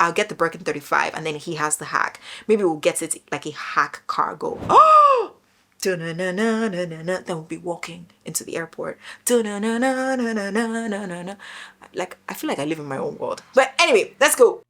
I'll get the Birkin 35 and then he has the hack. Maybe we'll get it like a hack cargo. Oh! Then we'll be walking into the airport. Like, I feel like I live in my own world. But anyway, let's go.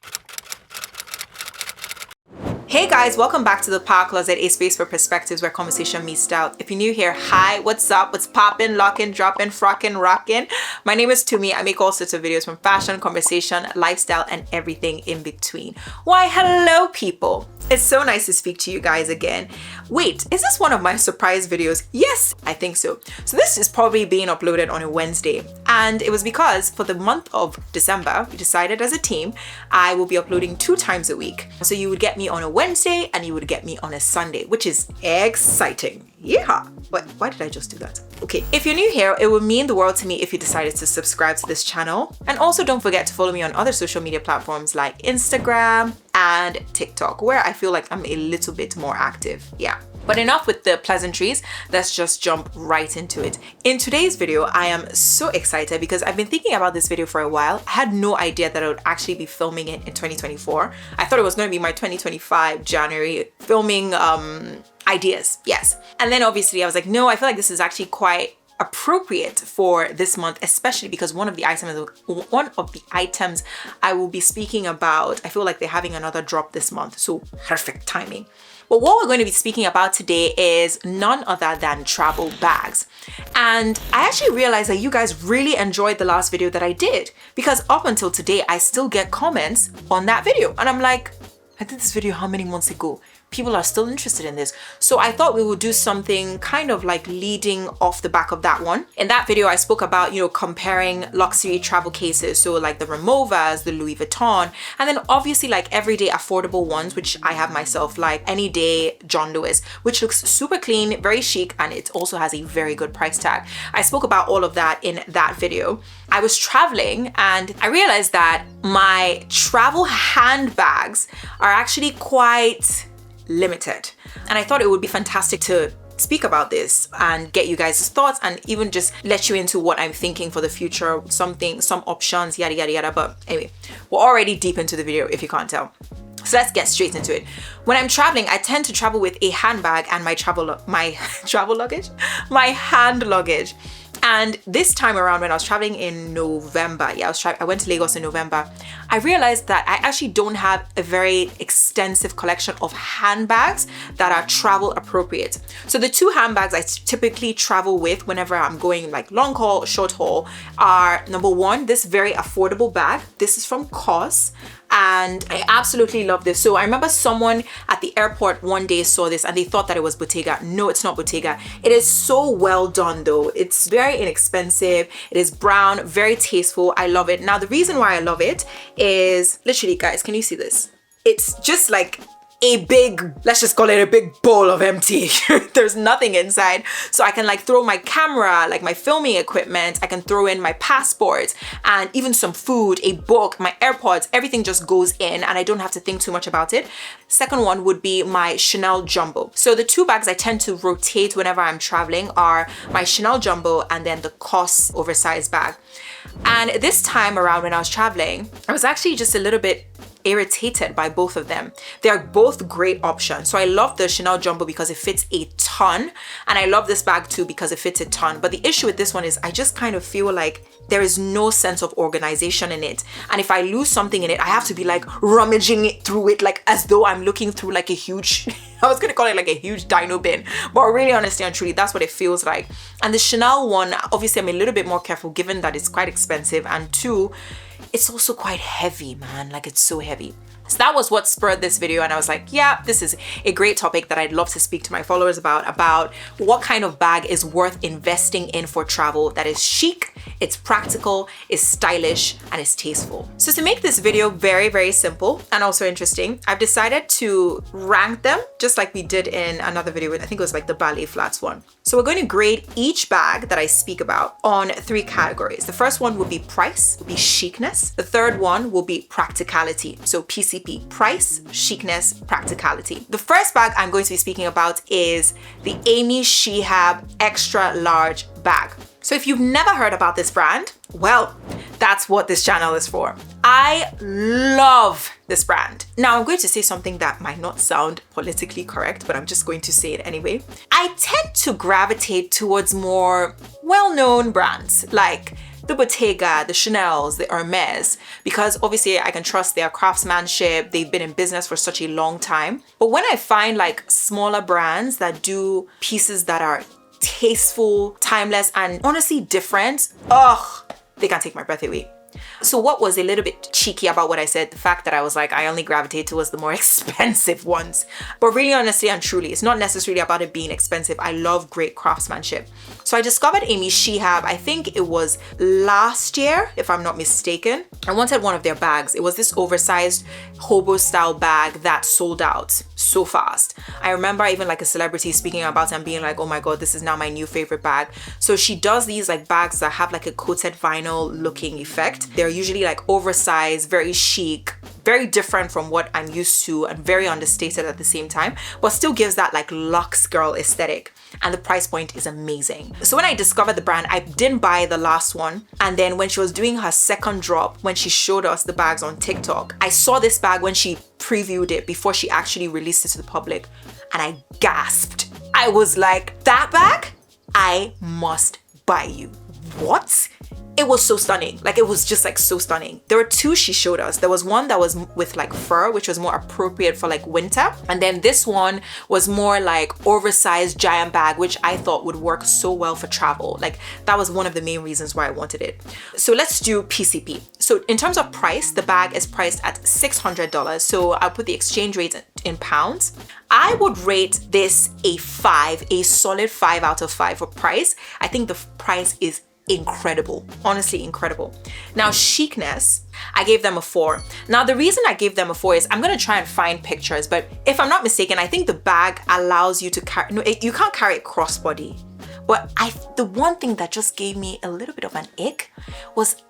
Hey guys, welcome back to the Power Closet, a space for perspectives where conversation meets style. If you're new here, hi, what's up? What's poppin', lockin', droppin', frockin', rockin'? My name is Tumi. I make all sorts of videos from fashion, conversation, lifestyle, and everything in between. Why, hello people. It's so nice to speak to you guys again. Wait, is this one of my surprise videos? Yes, I think so. So this is probably being uploaded on a Wednesday. And it was because for the month of December, we decided as a team, I will be uploading 2 times a week. So you would get me on a Wednesday and you would get me on a Sunday, which is exciting. Yeah. But why did I just do that? Okay, if you're new here, it would mean the world to me if you decided to subscribe to this channel. And also don't forget to follow me on other social media platforms like Instagram and TikTok, where I feel like I'm a little bit more active. Yeah. But enough with the pleasantries, let's just jump right into it. In today's video, I am so excited because I've been thinking about this video for a while. I had no idea that I would actually be filming it in 2024. I thought it was going to be my 2025 January filming ideas, yes. And then obviously I was like, no, I feel like this is actually quite appropriate for this month, especially because one of the items I will be speaking about, I feel like they're having another drop this month, so perfect timing. But what we're going to be speaking about today is none other than travel bags. And I actually realized that you guys really enjoyed the last video that I did, because up until today, I still get comments on that video. And I'm like, I did this video how many months ago? People are still interested in this. So I thought we would do something kind of like leading off the back of that one. In that video, I spoke about, comparing luxury travel cases. So like the Removas, the Louis Vuitton, and then obviously like everyday affordable ones, which I have myself, like Any Day John Lewis, which looks super clean, very chic, and it also has a very good price tag. I spoke about all of that in that video. I was traveling and I realized that my travel handbags are actually quite limited. And I thought it would be fantastic to speak about this and get you guys' thoughts and even just let you into what I'm thinking for the future, some options, yada, yada, yada. But anyway, we're already deep into the video if you can't tell. So let's get straight into it. When I'm traveling, I tend to travel with a handbag and my hand luggage. And this time around when I was traveling in November, I went to Lagos in November, I realized that I actually don't have a very extensive collection of handbags that are travel appropriate. So the 2 handbags I typically travel with whenever I'm going like long haul, short haul are number 1, this very affordable bag. This is from COS. And I absolutely love this. So I remember someone at the airport one day saw this and they thought that it was Bottega. No, it's not Bottega. It is so well done though. It's very inexpensive. It is brown, very tasteful. I love it. Now, the reason why I love it is literally, guys, can you see this? It's just like a big, let's just call it a big bowl of empty. There's nothing inside. So I can like throw my camera, like my filming equipment, I can throw in my passport and even some food, a book, my AirPods, everything just goes in and I don't have to think too much about it. Second one would be my Chanel Jumbo. So the 2 bags I tend to rotate whenever I'm traveling are my Chanel Jumbo and then the COS oversized bag. And this time around when I was traveling, I was actually just a little bit irritated by both of them. They are both great options. So I love the Chanel Jumbo because it fits a ton, and I love this bag too because it fits a ton. But the issue with this one is I just kind of feel like there is no sense of organization in it. And if I lose something in it, I have to be like rummaging it through it, like as though I'm looking through like a huge, I was gonna call it like a huge dino bin, but really honestly and truly, that's what it feels like. And the Chanel one, obviously I'm a little bit more careful given that it's quite expensive, and 2, it's also quite heavy, man. Like it's so heavy. So that was what spurred this video, and I was like, yeah, this is a great topic that I'd love to speak to my followers about what kind of bag is worth investing in for travel that is chic, it's practical, is stylish, and is tasteful. So to make this video very, very simple and also interesting, I've decided to rank them just like we did in another video. I think it was like the ballet flats one. So we're going to grade each bag that I speak about on 3 categories. The first one will be price, will be chicness. The third one will be practicality. So PCP, price, chicness, practicality. The first bag I'm going to be speaking about is the Amy Shihab Extra Large bag. So if you've never heard about this brand, well, That's what this channel is for. I love this brand. Now I'm going to say something that might not sound politically correct, but I'm just going to say it anyway. I tend to gravitate towards more well-known brands like the Bottega, the Chanels, the Hermes, because obviously I can trust their craftsmanship. They've been in business for such a long time. But when I find like smaller brands that do pieces that are tasteful, timeless, and honestly different, they can take my breath away. So what was a little bit cheeky about what I said, the fact that I was like, I only gravitate towards the more expensive ones. But really, honestly and truly, it's not necessarily about it being expensive. I love great craftsmanship. So I discovered Amy Shihab, I think it was last year, if I'm not mistaken. I wanted one of their bags. It was this oversized hobo style bag that sold out so fast. I remember even like a celebrity speaking about it and being like, oh my God, this is now my new favorite bag. So she does these like bags that have like a coated vinyl looking effect. They're usually like oversized, very chic, very different from what I'm used to and very understated at the same time, but still gives that like luxe girl aesthetic. And the price point is amazing. So when I discovered the brand, I didn't buy the last one. And then when she was doing her second drop, when she showed us the bags on TikTok, I saw this bag when she previewed it before she actually released it to the public. And I gasped. I was like, that bag? I must buy you. What? It was so stunning. Like, it was just like so stunning. There were two she showed us. There was one that was with like fur, which was more appropriate for like winter. And then this one was more like oversized giant bag, which I thought would work so well for travel. Like, that was one of the main reasons why I wanted it. So let's do PCP. So in terms of price, the bag is priced at $600. So I'll put the exchange rate in pounds. I would rate this a solid 5 out of 5 for price. I think the price is incredible, honestly incredible. Now chicness, I gave them a 4. Now the reason I gave them a 4 is I'm gonna try and find pictures, but if I'm not mistaken, I think the bag allows you to carry, no, you can't carry it crossbody. But the one thing that just gave me a little bit of an ick was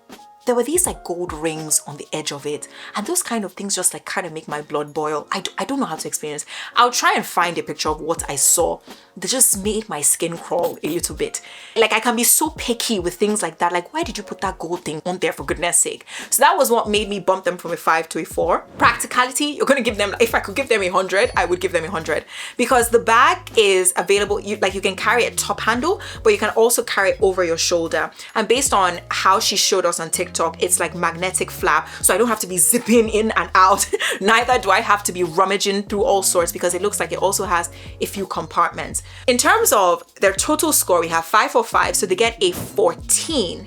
there were these like gold rings on the edge of it, and those kind of things just like kind of make my blood boil. I don't know how to explain it. I'll try and find a picture of what I saw. That just made my skin crawl a little bit. Like, I can be so picky with things like that. Like, why did you put that gold thing on there, for goodness sake? So that was what made me bump them from a 5 to a 4. Practicality, you're gonna give them, if I could give them 100, I would give them 100, because the bag is available. You can carry a top handle, but you can also carry it over your shoulder. And based on how she showed us on TikTok, it's like magnetic flap, so I don't have to be zipping in and out. Neither do I have to be rummaging through all sorts, because it looks like it also has a few compartments. In terms of their total score, we have 5 for 5, so they get a 14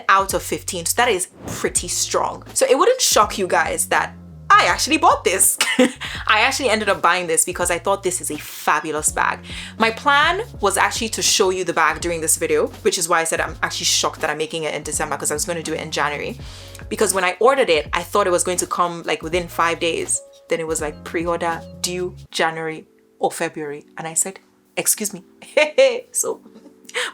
out of 15. So that is pretty strong. So it wouldn't shock you guys that I actually bought this. I actually ended up buying this because I thought this is a fabulous bag. My plan was actually to show you the bag during this video, which is why I said I'm actually shocked that I'm making it in December, because I was going to do it in January. Because when I ordered it, I thought it was going to come like within 5 days. Then it was like pre-order due January or February. And I said, excuse me. So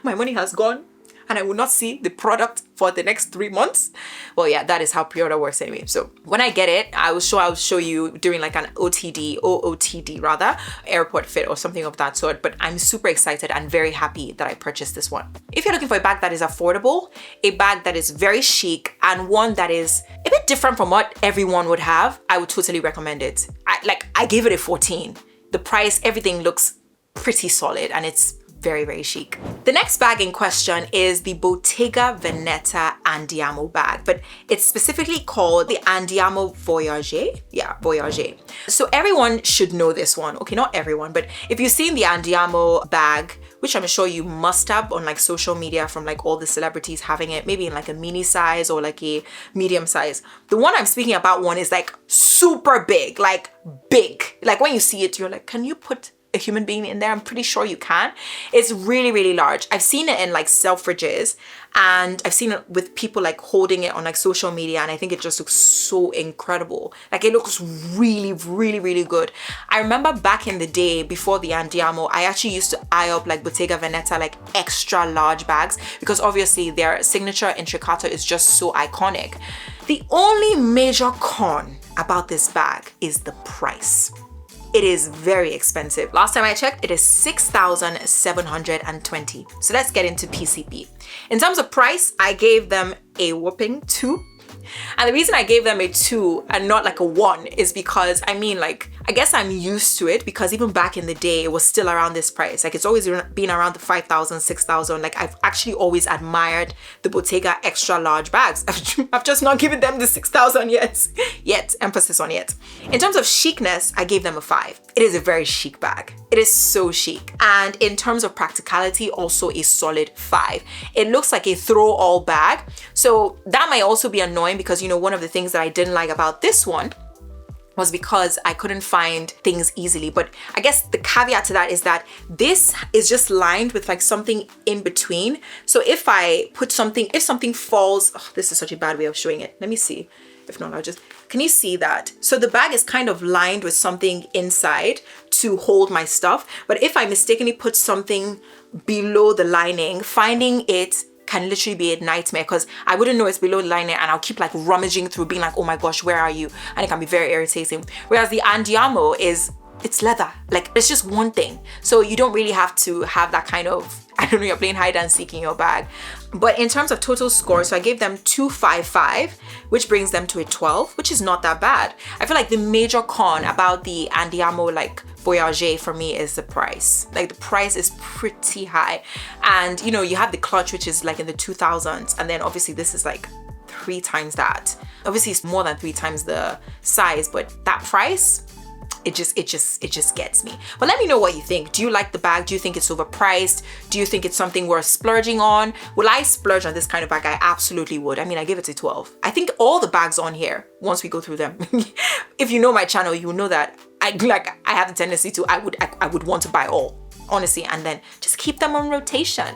my money has gone, and I will not see the product for the next 3 months. Well, yeah, that is how pre-order works anyway. So when I get it, I will show you during like an OOTD rather, airport fit or something of that sort. But I'm super excited and very happy that I purchased this one. If you're looking for a bag that is affordable, a bag that is very chic, and one that is a bit different from what everyone would have, I would totally recommend it. I gave it a 14. The price, everything looks pretty solid, and it's very, very chic. The next bag in question is the Bottega Veneta Andiamo bag, but it's specifically called the Andiamo Voyage. Yeah, Voyage. So everyone should know this one. Okay, not everyone, but if you've seen the Andiamo bag, which I'm sure you must have on like social media from like all the celebrities having it, maybe in like a mini size or like a medium size. The one I'm speaking about one is like super big, like big. Like when you see it, you're like, can you put a human being in there? I'm pretty sure you can. It's really, really large. I've seen it in like Selfridges, and I've seen it with people like holding it on like social media, and I think it just looks so incredible. Like, it looks really, really, really good. I remember back in the day before the Andiamo, I actually used to eye up like Bottega Veneta like extra large bags, because obviously their signature intricato is just so iconic. The only major con about this bag is the price. it is very expensive. Last time I checked, it is 6,720. So let's get into PCP. In terms of price, I gave them a whopping 2. And the reason I gave them a 2 and not like a 1 is because, I mean, like, I guess I'm used to it, because even back in the day, it was still around this price. Like, it's always been around the 5,000, 6,000. Like, I've actually always admired the Bottega extra large bags. I've just not given them the 6,000 yet. Emphasis on yet. In terms of chicness, I gave them a 5. It is a very chic bag. It is so chic. And in terms of practicality, also a solid 5. It looks like a throw-all bag. So that might also be annoying, because, you know, one of the things that I didn't like about this one was because I couldn't find things easily. But I guess the caveat to that is that this is just lined with like something in between. So if I put something, if something falls, oh, this is such a bad way of showing it. Let me see. If not, I'll just, can you see that? So the bag is kind of lined with something inside to hold my stuff. But if I mistakenly put something below the lining, finding it can literally be a nightmare, because I wouldn't know it's below the lining and I'll keep like rummaging through, being like, oh my gosh, where are you? And it can be very irritating. Whereas the Andiamo it's leather. Like, it's just one thing. So you don't really have to have that kind of, I don't know, you're playing hide and seek in your bag. But in terms of total score, so I gave them 255, which brings them to a 12, which is not that bad. I feel like the major con about the Andiamo like Voyager for me is the price. Like, the price is pretty high. And, you know, you have the clutch, which is like in the 2000s. And then obviously this is like 3 times that. Obviously it's more than 3 times the size, but that price, it just gets me. But let me know what you think. Do you like the bag? Do you think it's overpriced? Do you think it's something worth splurging on? Will I splurge on this kind of bag? I absolutely would. I mean, I give it a 12. I think all the bags on here, once we go through them, if you know my channel, you will know that I have the tendency to, I would want to buy all, honestly, and then just keep them on rotation.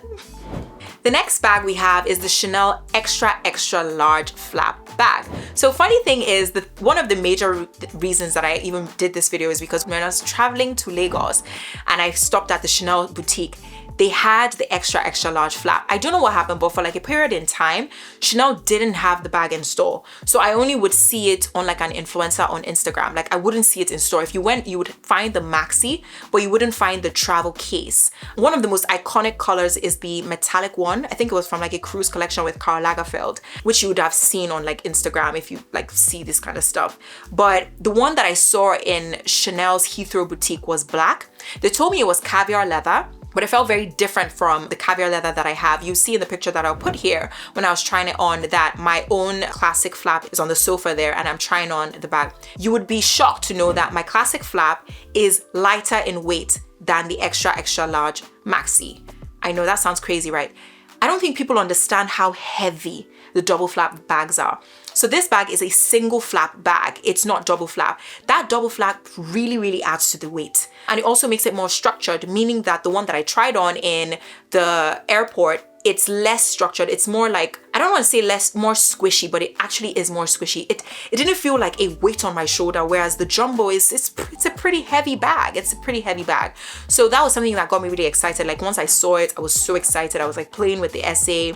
The next bag we have is the Chanel extra large flap bag. So funny thing is, one of the major reasons that I even did this video is because when I was traveling to Lagos and I stopped at the Chanel boutique, they had the extra large flap. I don't know what happened, but for like a period in time, Chanel didn't have the bag in store. So I only would see it on like an influencer on Instagram. Like, I wouldn't see it in store. If you went, you would find the maxi, but you wouldn't find the travel case. One of the most iconic colors is the metallic one. I think it was from like a cruise collection with Karl Lagerfeld, which you would have seen on like Instagram if you like see this kind of stuff. But the one that I saw in Chanel's Heathrow boutique was black. They told me it was caviar leather, but it felt very different from the caviar leather that I have. You see in the picture that I'll put here when I was trying it on that my own classic flap is on the sofa there and I'm trying on the bag. You would be shocked to know that my classic flap is lighter in weight than the extra large maxi. I know that sounds crazy, right? I don't think people understand how heavy the double flap bags are. So this bag is a single flap bag. It's not double flap. That double flap really adds to the weight. And it also makes it more structured, meaning that the one that I tried on in the airport, it's less structured. It's more like, I don't want to say more squishy, but it actually is more squishy. It didn't feel like a weight on my shoulder, whereas the jumbo it's a pretty heavy bag. It's a pretty heavy bag. So that was something that got me really excited. Like, once I saw it, I was so excited. I was like playing with the essay.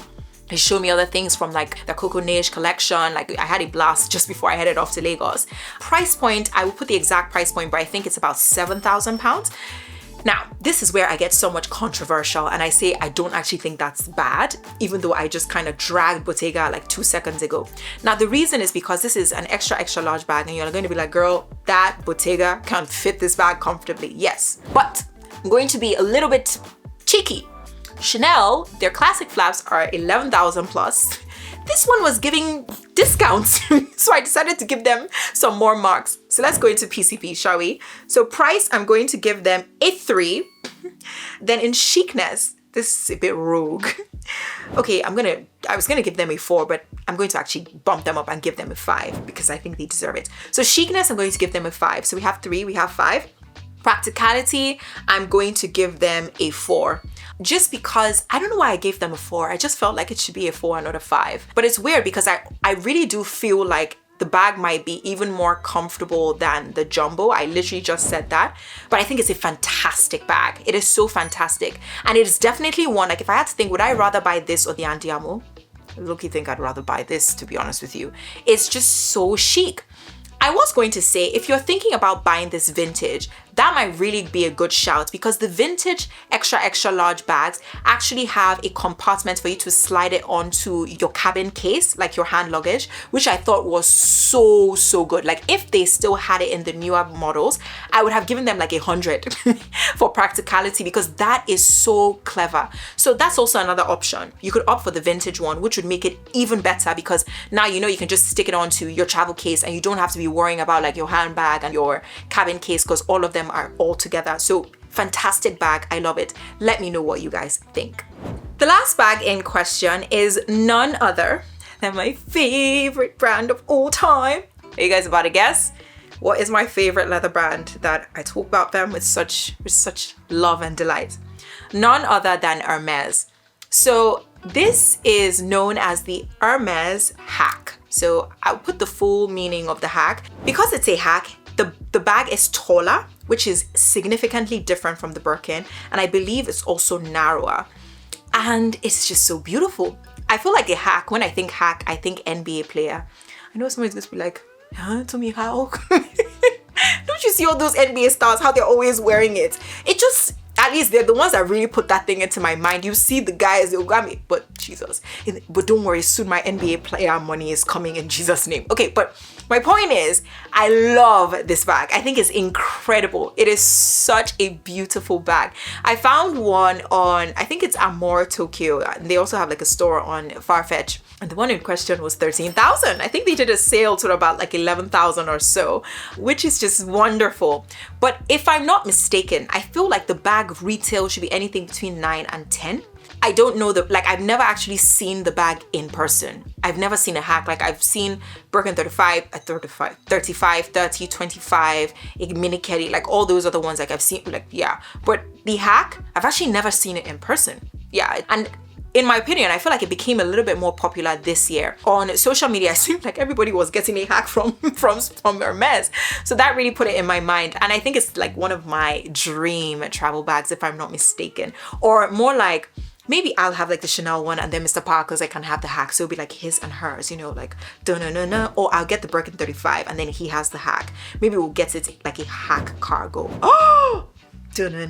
They showed me other things from like the Coco Neige collection. Like, I had a blast just before I headed off to Lagos. Price point, I will put the exact price point, but I think it's about £7,000. Now, this is where I get so much controversial and I say I don't actually think that's bad, even though I just kind of dragged Bottega like 2 seconds ago. Now, the reason is because this is an extra large bag and you're going to be like, girl, that Bottega can fit this bag comfortably. Yes, but I'm going to be a little bit cheeky. Chanel, their classic flaps are 11,000 plus. This one was giving discounts, so I decided to give them some more marks. So let's go into PCP, shall we? So price, I'm going to give them a 3. Then in chicness, this is a bit rogue. Okay, I was gonna give them a 4, but I'm going to actually bump them up and give them a 5 because I think they deserve it. So chicness, I'm going to give them a 5. So we have 3, we have 5. Practicality, I'm going to give them a 4. Just because, I don't know why I gave them a 4. I just felt like it should be a 4 and not a 5. But it's weird because I really do feel like the bag might be even more comfortable than the jumbo. I literally just said that. But I think it's a fantastic bag. It is so fantastic. And it is definitely one, like if I had to think, would I rather buy this or the Andiamo? I low-key think I'd rather buy this, to be honest with you. It's just so chic. I was going to say, if you're thinking about buying this vintage, that might really be a good shout, because the vintage extra large bags actually have a compartment for you to slide it onto your cabin case, like your hand luggage, which I thought was so good. Like if they still had it in the newer models, I would have given them like 100 for practicality, because that is so clever. So that's also another option. You could opt for the vintage one, which would make it even better, because now you know you can just stick it onto your travel case and you don't have to be worrying about like your handbag and your cabin case, because all of them are all together. So fantastic bag, I love it. Let me know what you guys think. The last bag in question is none other than my favorite brand of all time. Are you guys about to guess? What is my favorite leather brand that I talk about them with such love and delight? None other than Hermes. So this is known as the Hermes hack. So I'll put the full meaning of the hack. Because it's a hack, the bag is taller, which is significantly different from the Birkin, and I believe it's also narrower. And it's just so beautiful. I feel like a hack. When I think hack, I think NBA player. I know somebody's going to be like, huh, Tumi, how? Don't you see all those NBA stars, how they're always wearing it? It just, at least they're the ones that really put that thing into my mind. You see the guys, they'll grab me, but Jesus. But don't worry, soon my NBA player money is coming in Jesus' name. Okay, but my point is, I love this bag. I think it's incredible. It is such a beautiful bag. I found one on, I think it's Amore Tokyo. They also have like a store on Farfetch. And the one in question was 13,000. I think they did a sale to about like 11,000 or so, which is just wonderful. But if I'm not mistaken, I feel like the bag retail should be anything between 9 and 10. I don't know I've never actually seen the bag in person. I've never seen a hack. Like I've seen Birkin 35, 30, 25, a mini Kelly, like all those other ones like I've seen, like, yeah. But the hack, I've actually never seen it in person. Yeah, and in my opinion, I feel like it became a little bit more popular this year. On social media, it seemed like everybody was getting a hack from Hermes. So that really put it in my mind. And I think it's like one of my dream travel bags, if I'm not mistaken. Or more like, maybe I'll have like the Chanel one and then Mr. Parker's I can have the hack. So it'll be like his and hers, you know, like da-na-na-na. Or I'll get the Birkin 35 and then he has the hack. Maybe we'll get it like a hack cargo. Oh! Then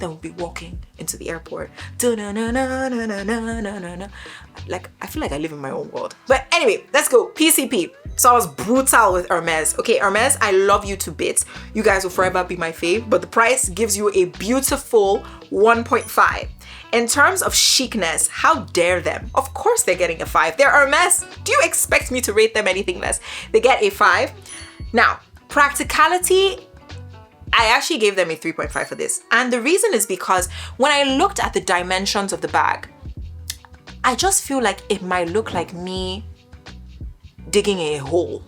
we'll be walking into the airport. Like, I feel like I live in my own world. But anyway, let's go. PCP. So I was brutal with Hermes. Okay, Hermes, I love you to bits. You guys will forever be my fave. But the price gives you a beautiful 1.5. In terms of chicness, how dare them? Of course they're getting a 5. They're Hermes. Do you expect me to rate them anything less? They get a 5. Now, practicality, I actually gave them a 3.5 for this. And the reason is because when I looked at the dimensions of the bag, I just feel like it might look like me digging a hole.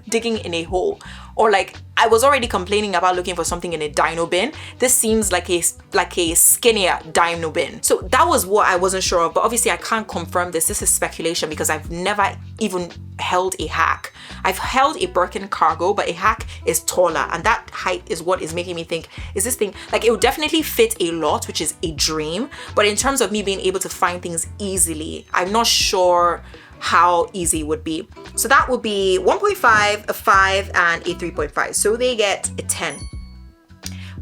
Digging in a hole. Or like, I was already complaining about looking for something in a dino bin. This seems like a skinnier dino bin. So that was what I wasn't sure of. But obviously I can't confirm this. This is speculation because I've never even held a hack. I've held a Birkin cargo, but a hack is taller. And that height is what is making me think, is this thing, like it would definitely fit a lot, which is a dream. But in terms of me being able to find things easily, I'm not sure how easy it would be. So that would be 1.5, a 5, and a 3.5. So they get a 10.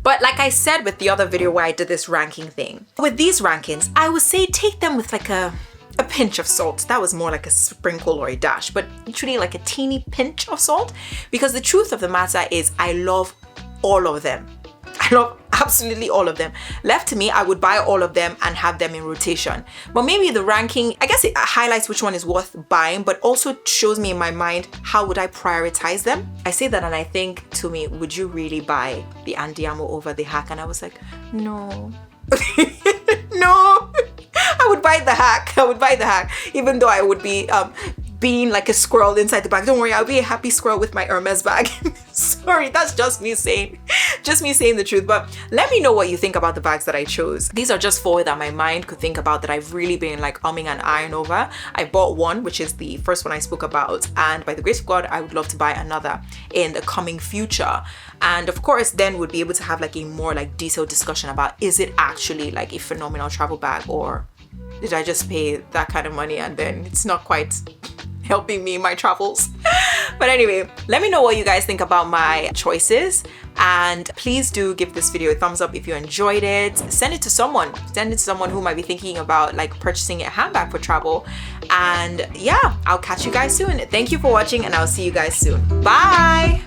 But like I said with the other video where I did this ranking thing, with these rankings, I would say take them with like a pinch of salt. That was more like a sprinkle or a dash, but literally like a teeny pinch of salt. Because the truth of the matter is I love all of them. I love absolutely all of them. Left to me, I would buy all of them and have them in rotation. But maybe the ranking, I guess it highlights which one is worth buying, but also shows me in my mind, how would I prioritize them? I say that and I think to me, would you really buy the Andiamo over the hack? And I was like, no. No. I would buy the hack. I would buy the hack, even though I would be being like a squirrel inside the bag. Don't worry, I'll be a happy squirrel with my Hermes bag. Sorry, that's just me saying the truth. But let me know what you think about the bags that I chose. These are just 4 that my mind could think about that I've really been like umming and ahhing over. I bought one, which is the first one I spoke about, and by the grace of God, I would love to buy another in the coming future. And of course, then we'd be able to have like a more like detailed discussion about, is it actually like a phenomenal travel bag, or did I just pay that kind of money and then it's not quite helping me in my travels? But anyway, let me know what you guys think about my choices, and please do give this video a thumbs up if you enjoyed it. Send it to someone who might be thinking about like purchasing a handbag for travel. And yeah, I'll catch you guys soon. Thank you for watching, and I'll see you guys soon. Bye.